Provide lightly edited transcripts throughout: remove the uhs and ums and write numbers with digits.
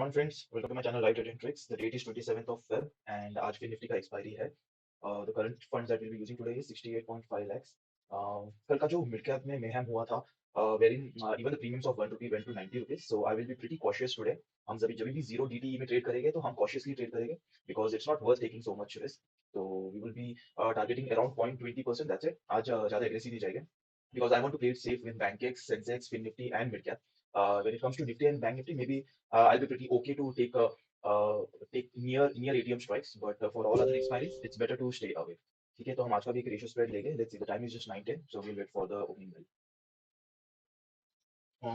Morning friends, welcome to my channel right trading tricks. The date is 27th of Feb and आज फिर Nifty का expiry है। The current funds that will be using today is 68.5 lakhs। कल का जो mid cap में mayhem हुआ था, varying even the premiums of 1 rupee went to 90 rupees, so I will be pretty cautious today। हम जब भी जीरो DTE में ट्रेड करेंगे तो हम cautiously ट्रेड करेंगे because it's not worth taking so much risk। so we will be targeting around 0.20%, that's it। आज ज़्यादा एग्रेसिव नहीं जाएंगे because I want to play it safe with BankX, Sensex, FinNifty and Midcap। When it comes to Nifty and Bank Nifty, maybe I'll be pretty okay to take near ATM strikes, but for all other expiries, it's better to stay away। ठीक है, तो हम आज का भी एक ratio spread लेंगे। Let's see, the time is just 9:10, so we'll wait for the opening bell।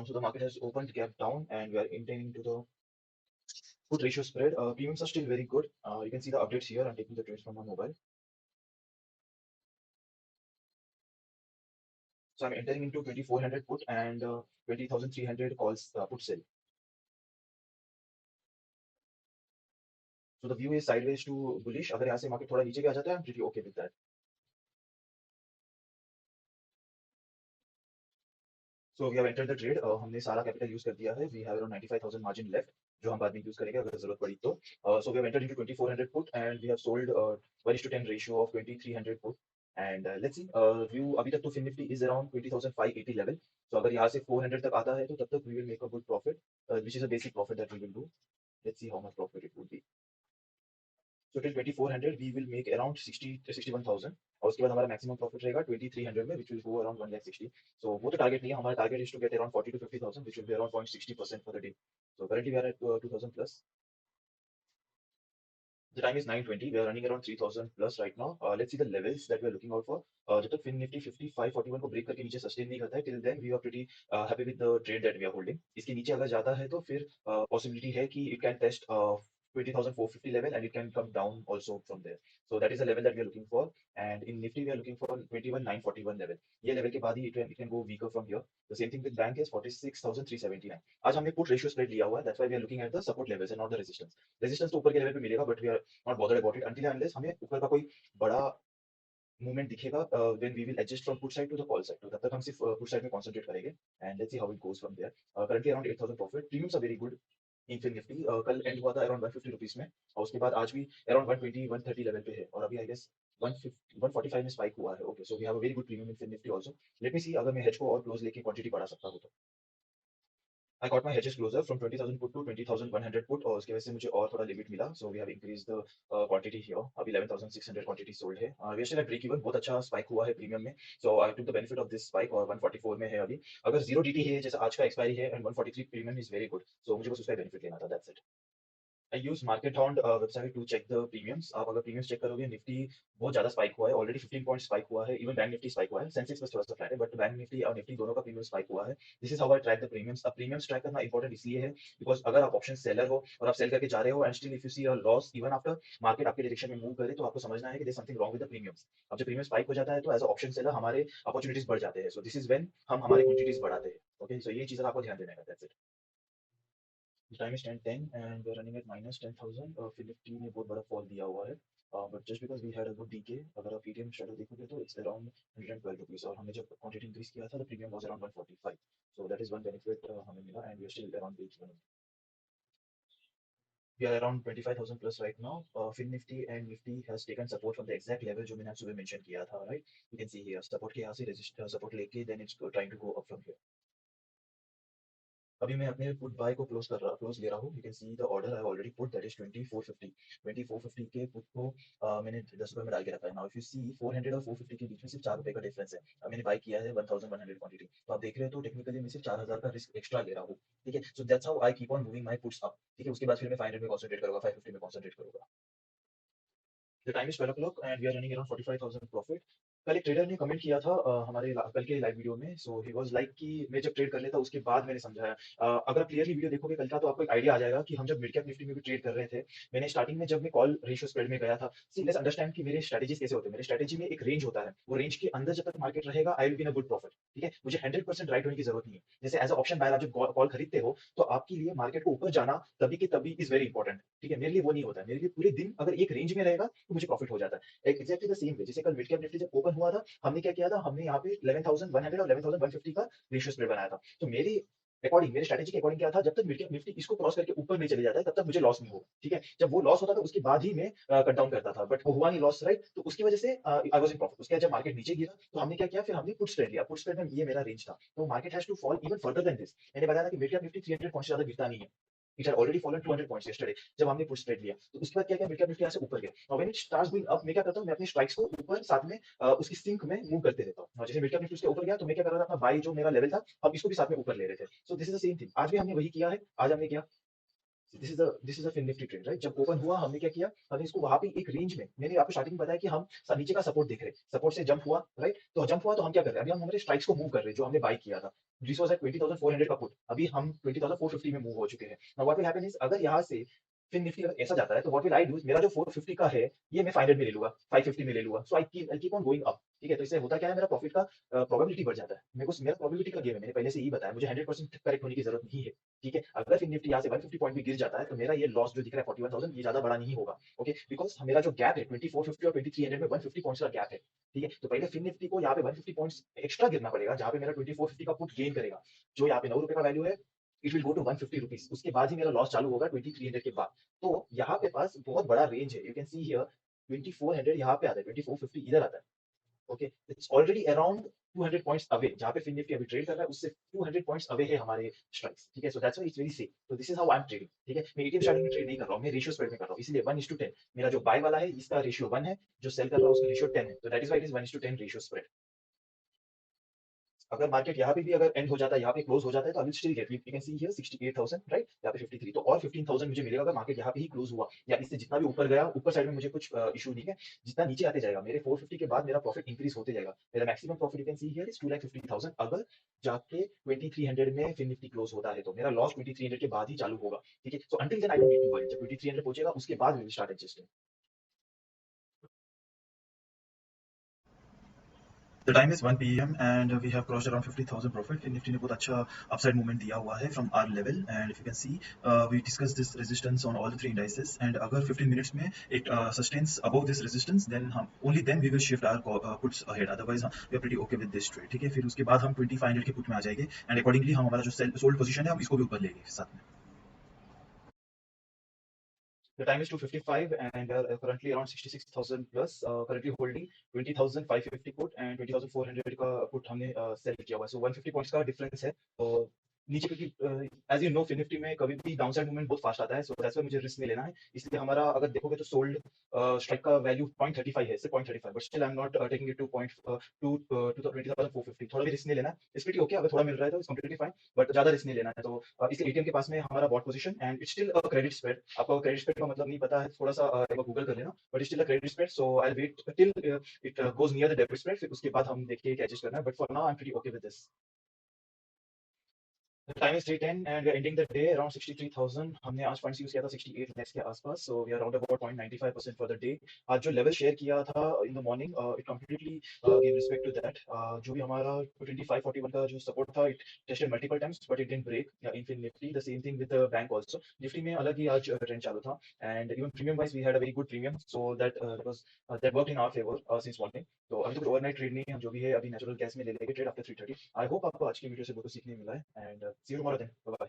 So the market has opened gap down and we are intending to the put ratio spread। Premiums are still very good। You can see the updates here. I'm taking the trades from my mobile, so I'm entering into 2400 put and 20,300 calls put sell। So the view is sideways to bullish। अगर यहाँ से market थोड़ा नीचे भी आ जाता है, I'm pretty okay with that। So we have entered the trade। हमने सारा कैपिटल यूज कर दिया है। We have around 95,000 margin left, जो हम बाद में यूज करेंगे अगर जरूरत पड़ी तो। So we have entered into 2400 put and we have sold 1:10 ratio of 2300 put। And let's see, view अभी तक तो fin Nifty is around 20,580 level। So अगर यहाँ से 400 तक आता है तो तब तक we will make a good profit, which is a basic profit that we will do। Let's see how much profit it would be। So till 2400 we will make around 61,000 और उसके बाद हमारा मैक्सिमम प्रॉफिट रहेगा 2300 में, which will go around 1,60,000। So वो तो target नहीं है, हमारा target is to get around 40 to 50,000, which will be around 0.60% for the day। So currently we are at 2,000 plus। The time is 9:20। We are running around 3,000 plus right now। Let's see the levels that we are looking out for। जब तक fin Nifty 5541 को break करके नीचे sustain नहीं करता है, till then we are pretty happy with the trade that we are holding। इसके नीचे अगर जाता है तो फिर पॉसिबिलिटी है कि it can test 20,450 level and it can come down also from there। So that is the level that we are looking for। And in Nifty we are looking for 21,941 level। ये level के बाद ही it can go weaker from here। The same thing with bank is 46,379। आज हमने put ratio spread लिया हुआ है, that's why we are looking at the support levels and not the resistance। Resistance तो ऊपर के लेवल पे मिलेगा, but we are not bothered about it until and unless हमें ऊपर का कोई बड़ा मूवमेंट दिखेगा, when we will adjust from put side to the call side. तो तब तक हम सिर्फ पुट साइड में कंसंट्रेट करेंगे and let's see how it goes from there. Currently around 8,000 प्रॉफिट। Premiums are very good in Fin Nifty. कल end हुआ था अराउंड 150 रुपीस में और उसके बाद आज भी अराउंड 120 130 लेवल पे है और अभी आई गेस 150 145 में स्पाइक हुआ है। Okay, so we have a very good premium in Fin Nifty also. Let me see अगर मैं हेज को और क्लोज लेके क्वांटिटी बढ़ा सकता हूं तो। I got my hedges closer from 20,000 put to 20,100 put और उसकी वजह से मुझे और थोड़ा लिमिट मिला। So we have increased the quantity here। अभी 11,600 quantity sold है। We are still at break even। बहुत अच्छा स्पाइक हुआ है प्रीमियम में। So I took the benefit of this spike और 144 में है अभी। अगर जीरो DT है जैसे आज का एक्सपायरी है and 143 premium is very good. So मुझे बस उसका बेनिफिट लेना था, that's it. I use Market Hound website to check the premiums। आप अगर प्रीमियम्स चेक करोगे, निफ्टी बहुत ज्यादा स्पाइक हुआ है, ऑलरेडी 15 पॉइंट स्पाइक हुआ है। इवन बैंक निफ्टी स्पाइक हुआ है, सेंसेक्स बस थोड़ा सा फ्लैट है, बट बैंक निफ्टी और निफ्टी दोनों का प्रीमियम स्पाइक हुआ है। This is how I track the premiums. अब प्रीमियम्स ट्रैक करना इंपॉर्टेंट इसलिए है बिकॉज अगर आप ऑप्शन सेलर हो और आप सेल करके जा रहे हो and still if you see a loss even after market आपके डायरेक्शन में मूव करे, तो आपको समझना है कि there something wrong with the premiums. अब जब प्रीमियम स्पाइक हो जाता है तो एज अ ऑप्शन सेलर हमारे अपॉर्चुनिटीज बढ़ जाते हैं। सो दिस इज व्हेन हम हमारी क्वांटिटीज बढ़ाते हैं। ओके, सो ये चीज आपको ध्यान देना है, that's it. The time is 10:10 and we're running at minus 10,000। फिर निफ्टी ने बहुत बड़ा फॉल दिया हुआ है, but just because we had a good decay. अगर आप एटीएम स्टार्टर देखोगे तो इट्स अराउंड 112 रुपीस और हमने जब क्वांटिटी इंक्रीज किया था तो premium was around 145। So that is one benefit हमें मिला and we are still around break even. We are around 25,000 plus right now। Fin Nifty and Nifty has taken support from the exact level जो मैंने आज सुबह mention किया था, right? You can see here support के यहाँ से resist support लेके then it's trying to go up from here। अभी मैं अपने पुट बाय को क्लोज ले रहा हूँ। You can see the order I already put, that is 2450 के पुट को मैंने 10 रुपए में डाल के रखा है। नाउ इफ यू सी 400 और 450 के बीच में सिर्फ 4 रुपए का डिफरेंस है। मैंने बाय किया है 1100 क्वांटिटी, तो आप देख रहे हो तो टेक्निकली मैं सिर्फ 4,000 का रिस्क एक्स्ट्रा ले रहा हूँ। ठीक है, so that's how I keep on moving my puts up. ठीक है, उसके बाद फिर मैं 500 में कॉन्सेंट्रेट करूंगा, 550 में कॉन्सेंट्रेट करूंगा। The time is 12 o'clock and we are running around 45,000 profit. कल एक ट्रेडर ने कमेंट किया था कल के लाइव वीडियो में। सो ही वाज लाइक कि मैं जब ट्रेड कर लेता उसके बाद मैंने समझाया। अगर आप क्लियरली वीडियो देखोगे कल का तो आपको एक आइडिया आ जाएगा कि हम जब मिड कैप निफ्टी में भी ट्रेड कर रहे थे, मैंने स्टार्टिंग में जब मैं कॉल रेशियो स्प्रेड में गया था, सी लेट्स अंडरस्टैंड कि मेरे स्ट्रेटजीज कैसे होते हैं। मेरे स्ट्रेटजी में एक रेंज होता है, वो रेंज के अंदर जब तक मार्केट रहेगा I will be in a good profit. ठीक है, मुझे 100% राइट होने की जरूरत नहीं है। जैसे एज अ ऑप्शन बायर आप जब कॉल खरीदते हो तो आपके लिए मार्केट को ऊपर जाना तभी के तभी इज वेरी इंपॉर्टेंट। ठीक है, मेरे लिए वो नहीं होता है। मेरे लिए पूरे दिन अगर एक रेंज में रहेगा तो मुझे प्रॉफिट हो जाता है। एग्जैक्टली द सेम वे जैसे कल मिड कैप निफ्टी जब ओपन हुआ था, हमने क्या किया था, हमने यहाँ पे 11,100 और 11,150 का रेशियो स्प्रेड बनाया था। तो मेरी अकॉर्डिंग मेरे स्ट्रैटेजी के अकॉर्डिंग क्या था, जब तक निफ्टी इसको क्रॉस करके ऊपर नहीं चले जाता है तब तक मुझे लॉस नहीं होगा, ठीक है। जब वो लॉस होता था उसके बाद ही मैं कट डाउन करता था, बट वो हुआ नहीं लॉस, राइट। तो उसकी वजह से आई वाज इन प्रॉफिट। उसके बाद जब मार्केट नीचे गिरा तो हमने क्या किया, फिर हमने पुट स्प्रेड लिया। पुट स्प्रेड में ये मेरा रेंज था, तो market has to fall even further than this. मैंने बताया था कि मिड कैप निफ्टी 300 पॉइंट से ज्यादा गिरता नहीं है। It had already fallen 200 points yesterday जब हमने पुट स्प्रेड लिया। तो उसके बाद क्या किया, मिड कैप निफ्टी यहाँ से ऊपर गया। Now when it starts going up, मैं क्या करता हूँ, मैं अपनी स्ट्राइक्स को ऊपर साथ में उसकी सिंक में मूव करते रहता हूँ। और जैसे मिड कैप निफ्टी उसके ऊपर गया तो मैं क्या कर रहा था, अपना बाई जो मेरा लेवल था हम इसको भी साथ में ऊपर ले रहे थे। So this is the same thing, आज भी हमने वही किया है। आज हमने किया, this is a Fin Nifty trade, right. जब ओपन हुआ हमने क्या किया, हमने इसको वहां पे एक रेंज में, मैंने आपको स्टार्टिंग में बताया कि हम नीचे का सपोर्ट देख रहे हैं, सपोर्ट से जंप हुआ, राइट। तो जंप हुआ तो हम क्या कर रहे हैं, अभी हम हमारे स्ट्राइक्स को मूव कर रहे हैं जो हमने बाई किया था। दिस वाज एट 20400 का पुट, अभी हम 20450 में मूव हो चुके हैं। Now what will happen is, अगर यहाँ से फिर निफ्टी अगर ऐसा जाता है तो व्हाट विल आई डू, मेरा जो 450 का है ये मैं 500 में ले लूंगा, 550 में ले लूंगा। So I keep on going up, ठीक है। तो इससे होता क्या है, मेरा प्रॉफिट का प्रोबेबिलिटी बढ़ जाता है। मेरे को मेरा प्रोबेबिलिटी का गेम है, मैंने पहले से ही बताया, मुझे 100% करेक्ट होने की जरूरत नहीं है, ठीक है। अगर फिर निफ्टी यहाँ से 150 पॉइंट भी गिर जाता है तो मेरा ये लॉस जो दिख रहा है 41,000 ये ज्यादा बड़ा नहीं होगा, ओके। बिकॉज मेरा जो गैप है 2450 और 2300 में 150 पॉइंट्स का गैप है, ठीक है। तो पहले फिर निफ्टी को यहाँ पे 150 पॉइंट्स एक्स्ट्रा गिरना पड़ेगा, जहाँ पे मेरा 2450 का पुट गेन करेगा, जो यहाँ पे 9 रुपए का वैल्यू है। It will go to 150 rupees, उसके बाद ही मेरा लॉस चालू होगा 2300 के बाद। तो यहाँ पे पास बहुत बड़ा रेंज है, यू कैन सी हियर 2400 यहाँ पे आता है, 2450 इधर आता है, okay. It's already around 200 points away, जहां पे फिन निफ्टी अभी ट्रेड कर रहा है उससे 200 पॉइंट्स अवे है हमारे स्ट्राइक्स, ठीक है। So that's why it's very safe. तो this is how I am trading, ठीक है। मैं एटीएम स्टार्टिंग में ट्रेड नहीं कर रहा हूँ, मैं रेशियो स्प्रेड में कर रहा हूँ, इसलिए 1:10। मेरा जो बाय वाला है इसका रेशियो 1 है, जो सेल कर रहा है उसका रेशियो 10 है, तो that is why it is 1:10 ratio spread. अगर मार्केट यहाँ पे भी अगर एंड हो जाता है, यहाँ पे क्लोज हो जाता है, तो I will still get, you can see here 68,000, right. यहाँ पे 53, तो और 15,000 मुझे मिलेगा अगर मार्केट यहाँ पे ही क्लोज हुआ, या इससे जितना भी ऊपर गया, ऊपर साइड में मुझे कुछ इशू नहीं है। जितना नीचे आते जाएगा मेरे 450 के बाद मेरा प्रॉफिट इंक्रीज होते जाएगा। मेरा maximum profit you can see here is 2,50,000 अगर जाके 2300 में फिर निफ्टी क्लोज होता है, तो मेरा लॉस 2300 के बाद ही चालू होगा, ठीक है। So until then I don't need to worry, जब 2300 पहुंचेगा उसके बाद we will start adjusting. The time is 1 p.m. and we have crossed around 50,000 profit. In Nifty ने बहुत अच्छा upside movement दिया हुआ है from our level, and if you can see we discussed this resistance on all the three indices, and अगर 15 minutes में it sustains above this resistance, then हम only then we will shift our puts ahead, otherwise we are pretty okay with this trade, ठीक है। फिर उसके बाद हम 2500 के put में आ जाएंगे, and accordingly हम हमारा जो sold position है हम इसको भी ऊपर लेंगे साथ में। The time is 2:55 and we are currently around 66,000 plus. Currently holding 20,550 put and 20,400 का put हमने सेल किया हुआ है। So 150 पॉइंट्स का डिफरेंस है। नीचे क्योंकि as you know Fin Nifty में कभी भी डाउनसाइड मूवमेंट बहुत फास्ट आता है, सो दैट्स व्हाई मुझे रिस्क नहीं लेना है। इसलिए हमारा अगर देखोगे तो सोल्ड स्ट्राइक का वैल्यू 0.35 है, सिर्फ 0.35, but still I am not taking it to point two to 20,450। थोड़ा भी रिस्क नहीं लेना है, इट्स प्रीटी ओके। अगर थोड़ा मिल रहा है तो इट्स कंप्लीटली फाइन, बट ज्यादा रिस्क नहीं लेना है। तो इसलिए एटीएम के पास में हमारा bought position and it's still a credit spread. आपको क्रेडिट स्प्रेड का मतलब नहीं पता है, थोड़ा सा एक बार गूगल कर लेना, but it's still a credit spread. So I will wait till it goes near the debit spread, फिर उसके बाद हम देखिए क्या एडजस्ट करना है, but for now I am pretty okay with this. The time is 3:10 and we're ending the day around 63,000. हमने आज फंड्स यूज किया था 68 lakhs के आसपास, so we are around about 0.95% for the day. आज जो लेवल शेयर किया था in the morning, it completely gave respect to that. जो भी हमारा 2541 का जो सपोर्ट था, it tested multiple times but it didn't break. In Fin Nifty the same thing with the bank also. Nifty में अलग ही आज ट्रेंड चालू था, and even premium wise we had a very good premium, so that worked in our favor since morning. तो अभी तो कुछ overnight trade नहीं है, हम जो भी है अभी नेचुरल गैस में ले लेंगे ट्रेड आफ्टर 3:30। आई होप आपको आज की वीडियो से बहुत कुछ सीखने मिला है, and see you tomorrow then, bye bye.